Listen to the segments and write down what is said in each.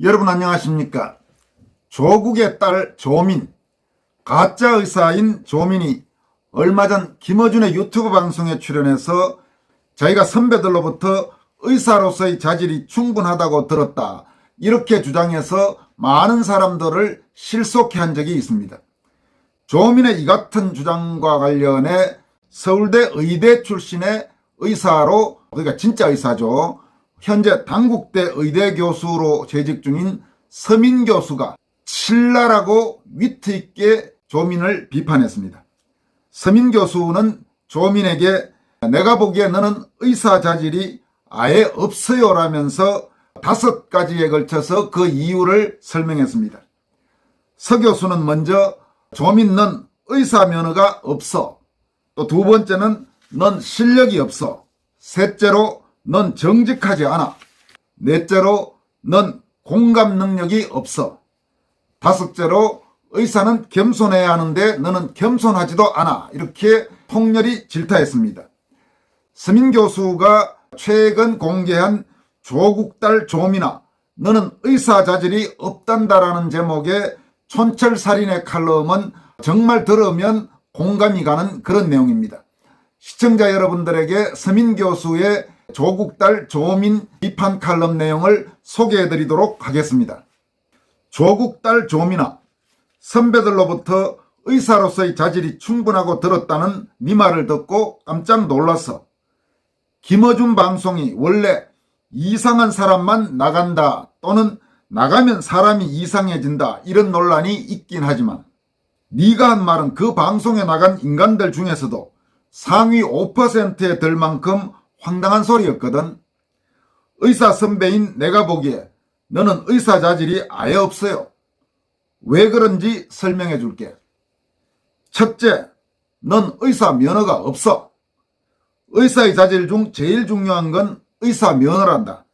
여러분 안녕하십니까? 조국의 딸 조민, 가짜 의사인 조민이 얼마 전 김어준의 유튜브 방송에 출연해서 자기가 선배들로부터 의사로서의 자질이 충분하다고 들었다, 이렇게 주장해서 많은 사람들을 실속해 한 적이 있습니다. 조민의 이 같은 주장과 관련해 서울대 의대 출신의 의사로, 그러니까 진짜 의사죠, 현재 당국대 의대 교수로 재직 중인 서민 교수가 칠라라고 위트 있게 조민을 비판했습니다. 서민 교수는 조민에게 내가 보기에 너는 의사 자질이 아예 없어요 라면서 5가지에 걸쳐서 그 이유를 설명했습니다. 서 교수는 먼저 조민 넌 의사 면허가 없어, 또 두 번째는 넌 실력이 없어, 셋째로 넌 정직하지 않아, 넷째로 넌 공감 능력이 없어, 다섯째로 의사는 겸손해야 하는데 너는 겸손하지도 않아, 이렇게 통렬히 질타했습니다. 서민 교수가 최근 공개한 조국 딸 조민아 너는 의사 자질이 없단다라는 제목의 촌철살인의 칼럼은 정말 들으면 공감이 가는 그런 내용입니다. 시청자 여러분들에게 서민 교수의 조국 딸 조민 비판 칼럼 내용을 소개해드리도록 하겠습니다. 조국 딸 조민아, 선배들로부터 의사로서의 자질이 충분하고 들었다는 네 말을 듣고 깜짝 놀랐어. 김어준 방송이 원래 이상한 사람만 나간다 또는 나가면 사람이 이상해진다 이런 논란이 있긴 하지만 네가 한 말은 그 방송에 나간 인간들 중에서도 상위 5%에 들 만큼 황당한 소리였거든. 의사 선배인 내가 보기에 너는 의사 자질이 아예 없어요. 왜 그런지 설명해 줄게. 첫째, 넌 의사 면허가 없어. 의사의 자질 중 제일 중요한 건 의사 면허란다.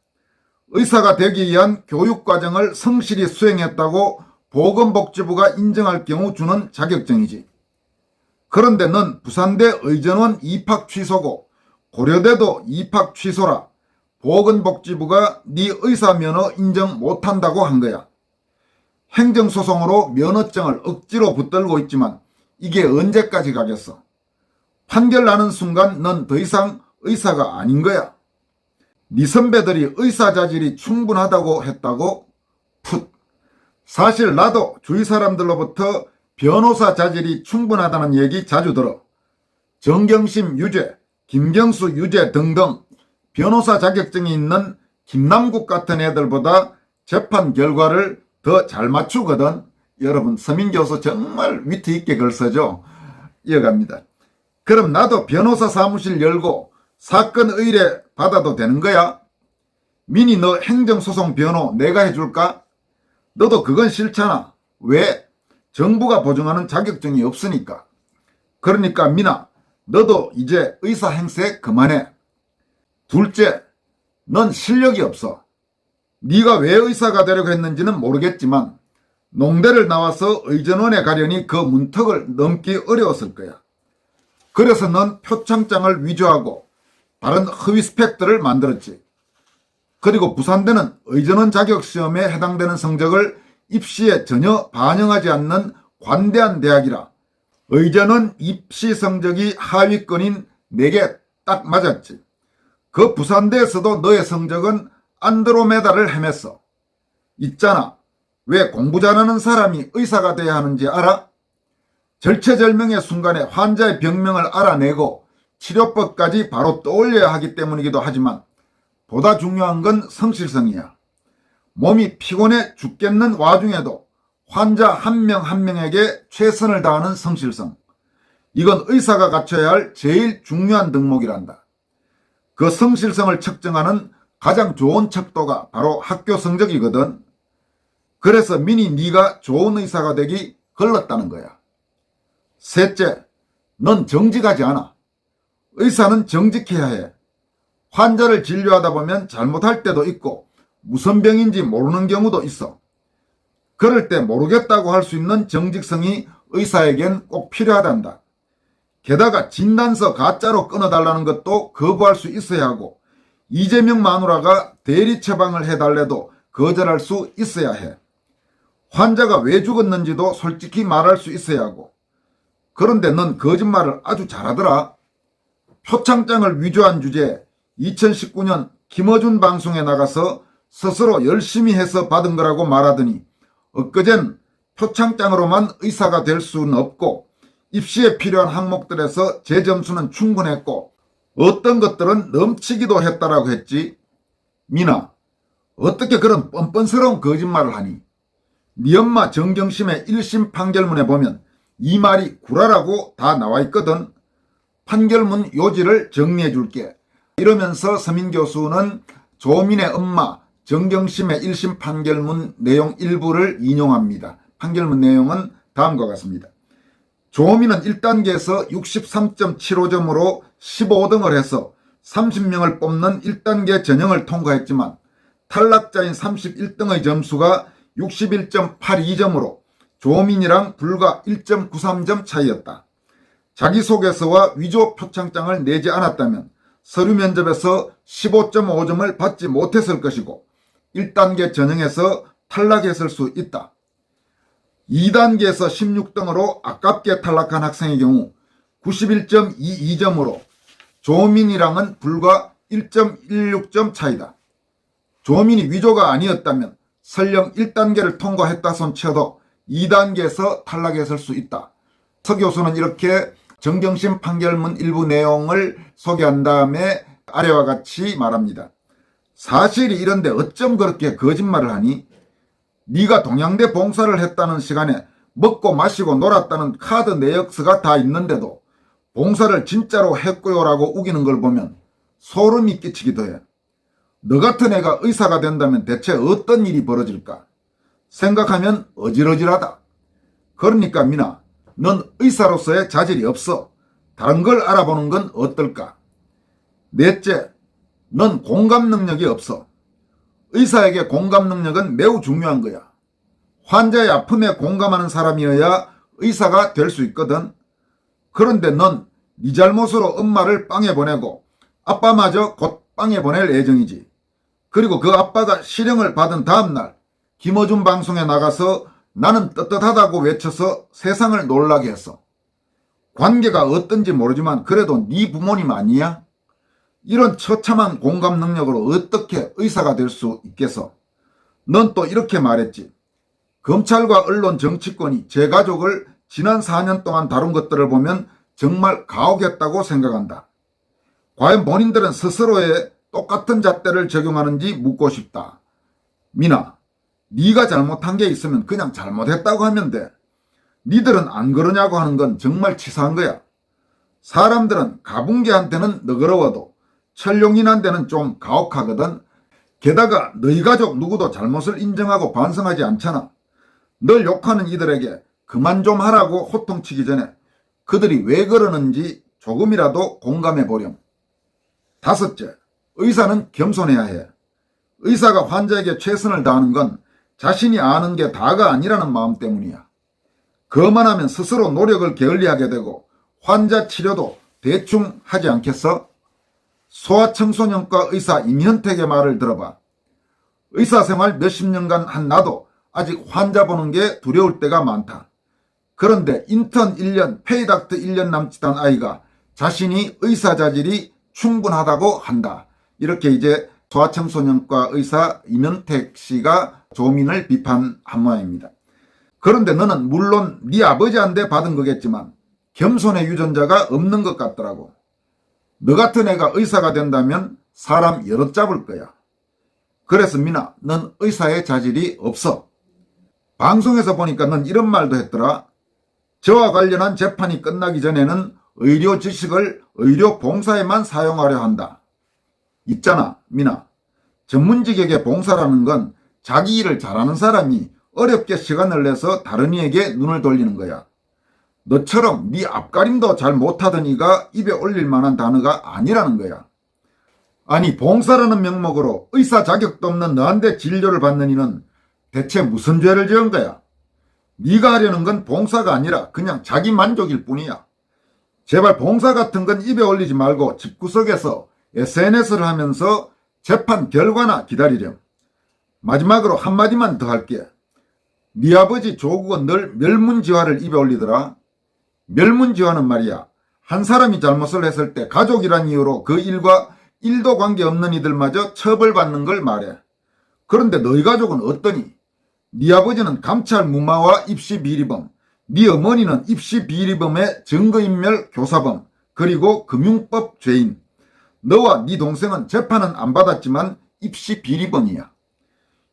의사가 되기 위한 교육과정을 성실히 수행했다고 보건복지부가 인정할 경우 주는 자격증이지. 그런데 넌 부산대 의전원 입학 취소고 고려대도 입학 취소라 보건복지부가 네 의사 면허 인정 못한다고 한 거야. 행정소송으로 면허증을 억지로 붙들고 있지만 이게 언제까지 가겠어? 판결 나는 순간 넌 더 이상 의사가 아닌 거야. 네 선배들이 의사 자질이 충분하다고 했다고? 풋. 사실 나도 주위 사람들로부터 변호사 자질이 충분하다는 얘기 자주 들어. 정경심 유죄, 김경수 유죄 등등 변호사 자격증이 있는 김남국 같은 애들보다 재판 결과를 더 잘 맞추거든. 여러분, 서민 교수 정말 위트 있게 글 써죠. 이어갑니다. 그럼 나도 변호사 사무실 열고 사건 의뢰 받아도 되는 거야? 민희 너 행정소송 변호 내가 해줄까? 너도 그건 싫잖아. 왜? 정부가 보증하는 자격증이 없으니까. 그러니까 민아, 너도 이제 의사 행세 그만해. 둘째, 넌 실력이 없어. 네가 왜 의사가 되려고 했는지는 모르겠지만 농대를 나와서 의전원에 가려니 그 문턱을 넘기 어려웠을 거야. 그래서 넌 표창장을 위조하고 다른 허위 스펙들을 만들었지. 그리고 부산대는 의전원 자격시험에 해당되는 성적을 입시에 전혀 반영하지 않는 관대한 대학이라 의전원 입시 성적이 하위권인 4개 딱 맞았지. 그 부산대에서도 너의 성적은 안드로메다를 헤맸어. 있잖아. 왜 공부 잘하는 사람이 의사가 돼야 하는지 알아? 절체절명의 순간에 환자의 병명을 알아내고 치료법까지 바로 떠올려야 하기 때문이기도 하지만 보다 중요한 건 성실성이야. 몸이 피곤해 죽겠는 와중에도 환자 한 명 한 명에게 최선을 다하는 성실성. 이건 의사가 갖춰야 할 제일 중요한 덕목이란다. 그 성실성을 측정하는 가장 좋은 척도가 바로 학교 성적이거든. 그래서 민희 네가 좋은 의사가 되기 걸렀다는 거야. 셋째, 넌 정직하지 않아. 의사는 정직해야 해. 환자를 진료하다 보면 잘못할 때도 있고 무슨 병인지 모르는 경우도 있어. 그럴 때 모르겠다고 할 수 있는 정직성이 의사에겐 꼭 필요하단다. 게다가 진단서 가짜로 끊어달라는 것도 거부할 수 있어야 하고 이재명 마누라가 대리 처방을 해달래도 거절할 수 있어야 해. 환자가 왜 죽었는지도 솔직히 말할 수 있어야 하고. 그런데 넌 거짓말을 아주 잘하더라. 표창장을 위조한 주제에 2019년 김어준 방송에 나가서 스스로 열심히 해서 받은 거라고 말하더니 엊그젠 표창장으로만 의사가 될 수는 없고 입시에 필요한 항목들에서 제 점수는 충분했고 어떤 것들은 넘치기도 했다라고 했지. 미나, 어떻게 그런 뻔뻔스러운 거짓말을 하니? 네 엄마 정경심의 1심 판결문에 보면 이 말이 구라라고 다 나와 있거든. 판결문 요지를 정리해 줄게. 이러면서 서민 교수는 조민의 엄마 정경심의 1심 판결문 내용 일부를 인용합니다. 판결문 내용은 다음과 같습니다. 조민은 1단계에서 63.75점으로 15등을 해서 30명을 뽑는 1단계 전형을 통과했지만 탈락자인 31등의 점수가 61.82점으로 조민이랑 불과 1.93점 차이였다. 자기소개서와 위조 표창장을 내지 않았다면 서류 면접에서 15.5점을 받지 못했을 것이고 1단계 전형에서 탈락했을 수 있다. 2단계에서 16등으로 아깝게 탈락한 학생의 경우 91.22점으로 조민이랑은 불과 1.16점 차이다. 조민이 위조가 아니었다면 설령 1단계를 통과했다 손쳐도 2단계에서 탈락했을 수 있다. 서 교수는 이렇게 정경심 판결문 일부 내용을 소개한 다음에 아래와 같이 말합니다. 사실이 이런데 어쩜 그렇게 거짓말을 하니? 네가 동양대 봉사를 했다는 시간에 먹고 마시고 놀았다는 카드 내역서가 다 있는데도 봉사를 진짜로 했고요라고 우기는 걸 보면 소름이 끼치기도 해. 너 같은 애가 의사가 된다면 대체 어떤 일이 벌어질까? 생각하면 어질어질하다. 그러니까 미나, 넌 의사로서의 자질이 없어. 다른 걸 알아보는 건 어떨까? 넷째, 넌 공감 능력이 없어. 의사에게 공감 능력은 매우 중요한 거야. 환자의 아픔에 공감하는 사람이어야 의사가 될 수 있거든. 그런데 넌 네 잘못으로 엄마를 빵에 보내고 아빠마저 곧 빵에 보낼 예정이지. 그리고 그 아빠가 실형을 받은 다음날 김어준 방송에 나가서 나는 떳떳하다고 외쳐서 세상을 놀라게 했어. 관계가 어떤지 모르지만 그래도 네 부모님 아니야? 이런 처참한 공감 능력으로 어떻게 의사가 될 수 있겠어? 넌 또 이렇게 말했지. 검찰과 언론 정치권이 제 가족을 지난 4년 동안 다룬 것들을 보면 정말 가혹했다고 생각한다. 과연 본인들은 스스로의 똑같은 잣대를 적용하는지 묻고 싶다. 미나, 네가 잘못한 게 있으면 그냥 잘못했다고 하면 돼. 니들은 안 그러냐고 하는 건 정말 치사한 거야. 사람들은 가분개한테는 너그러워도 철룡인한테는 좀 가혹하거든. 게다가 너희 가족 누구도 잘못을 인정하고 반성하지 않잖아. 널 욕하는 이들에게 그만 좀 하라고 호통치기 전에 그들이 왜 그러는지 조금이라도 공감해 보렴. 다섯째, 의사는 겸손해야 해. 의사가 환자에게 최선을 다하는 건 자신이 아는 게 다가 아니라는 마음 때문이야. 그만하면 스스로 노력을 게을리하게 되고 환자 치료도 대충 하지 않겠어? 소아청소년과 의사 임현택의 말을 들어봐. 의사생활 몇십 년간 한 나도 아직 환자 보는 게 두려울 때가 많다. 그런데 인턴 1년, 페이닥터 1년 남짓한 아이가 자신이 의사 자질이 충분하다고 한다. 이렇게 이제 소아청소년과 의사 임현택 씨가 조민을 비판한 모양입니다. 그런데 너는 물론 네 아버지한테 받은 거겠지만 겸손의 유전자가 없는 것 같더라고. 너 같은 애가 의사가 된다면 사람 여럿 잡을 거야. 그래서 미나, 넌 의사의 자질이 없어. 방송에서 보니까 넌 이런 말도 했더라. 저와 관련한 재판이 끝나기 전에는 의료 지식을 의료 봉사에만 사용하려 한다. 있잖아, 미나. 전문직에게 봉사라는 건 자기 일을 잘하는 사람이 어렵게 시간을 내서 다른 이에게 눈을 돌리는 거야. 너처럼 네 앞가림도 잘 못하던 이가 입에 올릴 만한 단어가 아니라는 거야. 아니, 봉사라는 명목으로 의사 자격도 없는 너한테 진료를 받는 이는 대체 무슨 죄를 지은 거야? 네가 하려는 건 봉사가 아니라 그냥 자기 만족일 뿐이야. 제발 봉사 같은 건 입에 올리지 말고 집구석에서 SNS를 하면서 재판 결과나 기다리렴. 마지막으로 한마디만 더 할게. 네 아버지 조국은 늘 멸문지화를 입에 올리더라. 멸문지화는 말이야, 한 사람이 잘못을 했을 때 가족이란 이유로 그 일과 일도 관계없는 이들마저 처벌받는 걸 말해. 그런데 너희 가족은 어떠니? 네 아버지는 감찰 무마와 입시 비리범, 네 어머니는 입시 비리범의 증거인멸 교사범, 그리고 금융법 죄인. 너와 네 동생은 재판은 안 받았지만 입시 비리범이야.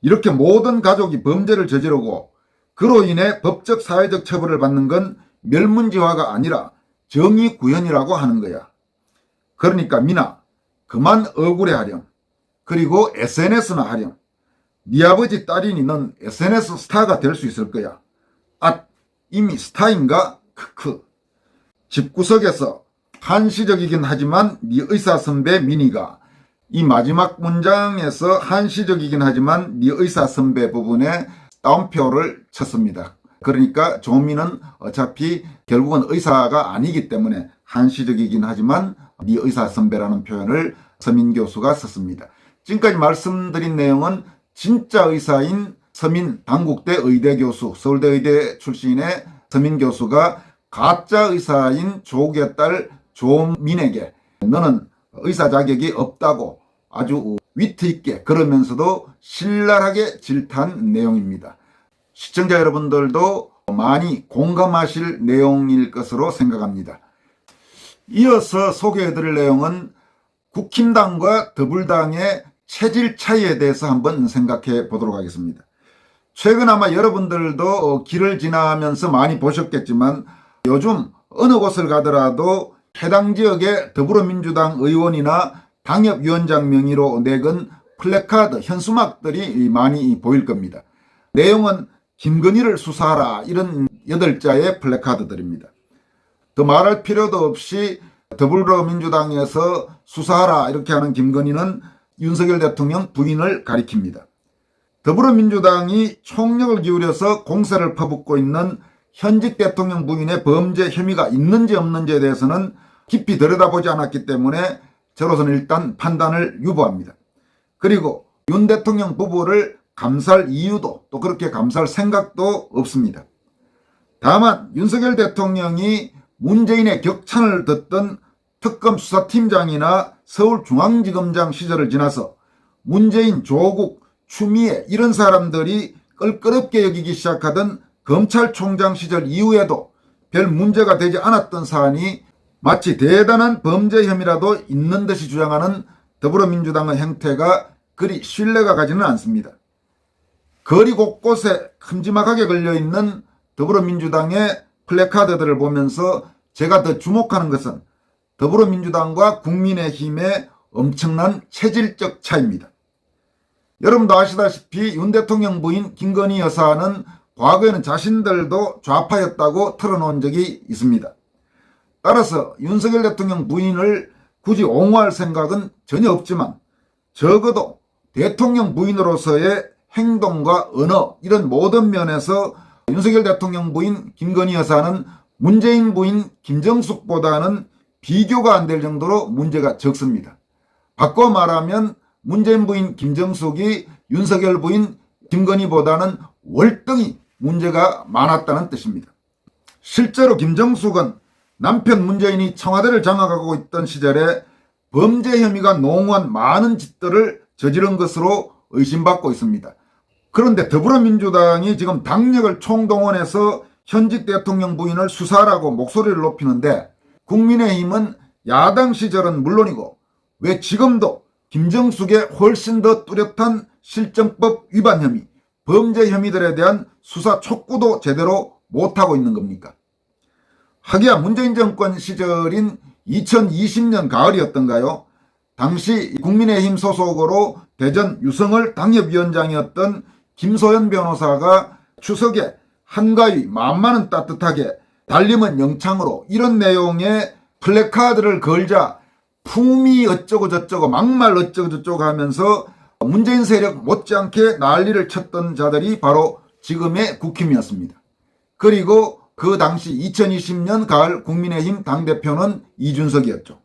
이렇게 모든 가족이 범죄를 저지르고 그로 인해 법적 사회적 처벌을 받는 건 멸문지화가 아니라 정의구현이라고 하는 거야. 그러니까 미나, 그만 억울해하렴. 그리고 SNS나 하렴. 네 아버지 딸이니 넌 SNS 스타가 될 수 있을 거야. 아, 이미 스타인가? 크크. 집구석에서 한시적이긴 하지만 네 의사 선배 미니가 이 마지막 문장에서 한시적이긴 하지만 네 의사 선배 부분에 따옴표를 쳤습니다. 그러니까 조민은 어차피 결국은 의사가 아니기 때문에 한시적이긴 하지만 네 의사 선배라는 표현을 서민 교수가 썼습니다. 지금까지 말씀드린 내용은 진짜 의사인 서민 당국대 의대 교수, 서울대 의대 출신의 서민 교수가 가짜 의사인 조국의 딸 조민에게 너는 의사 자격이 없다고 아주 위트 있게 그러면서도 신랄하게 질타한 내용입니다. 시청자 여러분들도 많이 공감하실 내용일 것으로 생각합니다. 이어서 소개해드릴 내용은 국힘당과 더불당의 체질 차이에 대해서 한번 생각해 보도록 하겠습니다. 최근 아마 여러분들도 길을 지나면서 많이 보셨겠지만 요즘 어느 곳을 가더라도 해당 지역의 더불어민주당 의원이나 당협위원장 명의로 내건 플래카드, 현수막들이 많이 보일 겁니다. 내용은 김건희를 수사하라 이런 8자의 플래카드들입니다. 더 말할 필요도 없이 더불어민주당에서 수사하라 이렇게 하는 김건희는 윤석열 대통령 부인을 가리킵니다. 더불어민주당이 총력을 기울여서 공세를 퍼붓고 있는 현직 대통령 부인의 범죄 혐의가 있는지 없는지에 대해서는 깊이 들여다보지 않았기 때문에 저로서는 일단 판단을 유보합니다. 그리고 윤 대통령 부부를 감사할 이유도 또 그렇게 감사할 생각도 없습니다. 다만 윤석열 대통령이 문재인의 격찬을 듣던 특검 수사팀장이나 서울중앙지검장 시절을 지나서 문재인, 조국, 추미애 이런 사람들이 껄끄럽게 여기기 시작하던 검찰총장 시절 이후에도 별 문제가 되지 않았던 사안이 마치 대단한 범죄 혐의라도 있는 듯이 주장하는 더불어민주당의 행태가 그리 신뢰가 가지는 않습니다. 거리 곳곳에 큼지막하게 걸려있는 더불어민주당의 플래카드들을 보면서 제가 더 주목하는 것은 더불어민주당과 국민의힘의 엄청난 체질적 차이입니다. 여러분도 아시다시피 윤 대통령 부인 김건희 여사는 과거에는 자신들도 좌파였다고 털어놓은 적이 있습니다. 따라서 윤석열 대통령 부인을 굳이 옹호할 생각은 전혀 없지만 적어도 대통령 부인으로서의 행동과 언어 이런 모든 면에서 윤석열 대통령 부인 김건희 여사는 문재인 부인 김정숙보다는 비교가 안 될 정도로 문제가 적습니다. 바꿔 말하면 문재인 부인 김정숙이 윤석열 부인 김건희보다는 월등히 문제가 많았다는 뜻입니다. 실제로 김정숙은 남편 문재인이 청와대를 장악하고 있던 시절에 범죄 혐의가 농후한 많은 짓들을 저지른 것으로 의심받고 있습니다. 그런데 더불어민주당이 지금 당력을 총동원해서 현직 대통령 부인을 수사하라고 목소리를 높이는데 국민의힘은 야당 시절은 물론이고 왜 지금도 김정숙의 훨씬 더 뚜렷한 실정법 위반 혐의, 범죄 혐의들에 대한 수사 촉구도 제대로 못하고 있는 겁니까? 하기야 문재인 정권 시절인 2020년 가을이었던가요? 당시 국민의힘 소속으로 대전 유성을 당협위원장이었던 김소연 변호사가 추석에 한가위 마음만은 따뜻하게 달림은 영창으로 이런 내용의 플래카드를 걸자 품이 어쩌고 저쩌고 막말 어쩌고 저쩌고 하면서 문재인 세력 못지않게 난리를 쳤던 자들이 바로 지금의 국힘이었습니다. 그리고 그 당시 2020년 가을 국민의힘 당대표는 이준석이었죠.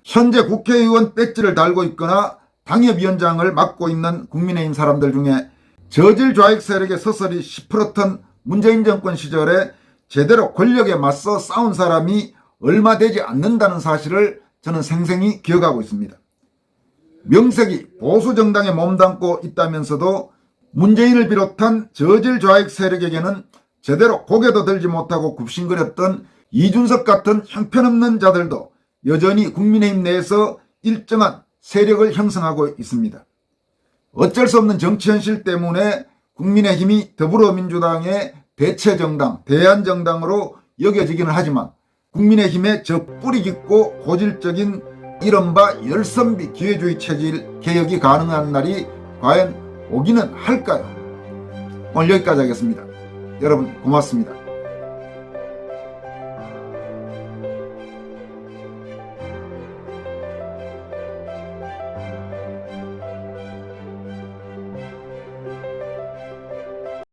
현재 국회의원 배지를 달고 있거나 당협위원장을 맡고 있는 국민의힘 사람들 중에 저질 좌익 세력의 서설이 시퍼렇던 문재인 정권 시절에 제대로 권력에 맞서 싸운 사람이 얼마 되지 않는다는 사실을 저는 생생히 기억하고 있습니다. 명색이 보수정당에 몸담고 있다면서도 문재인을 비롯한 저질 좌익 세력에게는 제대로 고개도 들지 못하고 굽신거렸던 이준석 같은 형편없는 자들도 여전히 국민의힘 내에서 일정한 세력을 형성하고 있습니다. 어쩔 수 없는 정치 현실 때문에 국민의힘이 더불어민주당의 대체정당, 대안정당으로 여겨지기는 하지만 국민의힘의 저 뿌리 깊고 고질적인 이른바 열선비 기회주의 체질 개혁이 가능한 날이 과연 오기는 할까요? 오늘 여기까지 하겠습니다. 여러분 고맙습니다.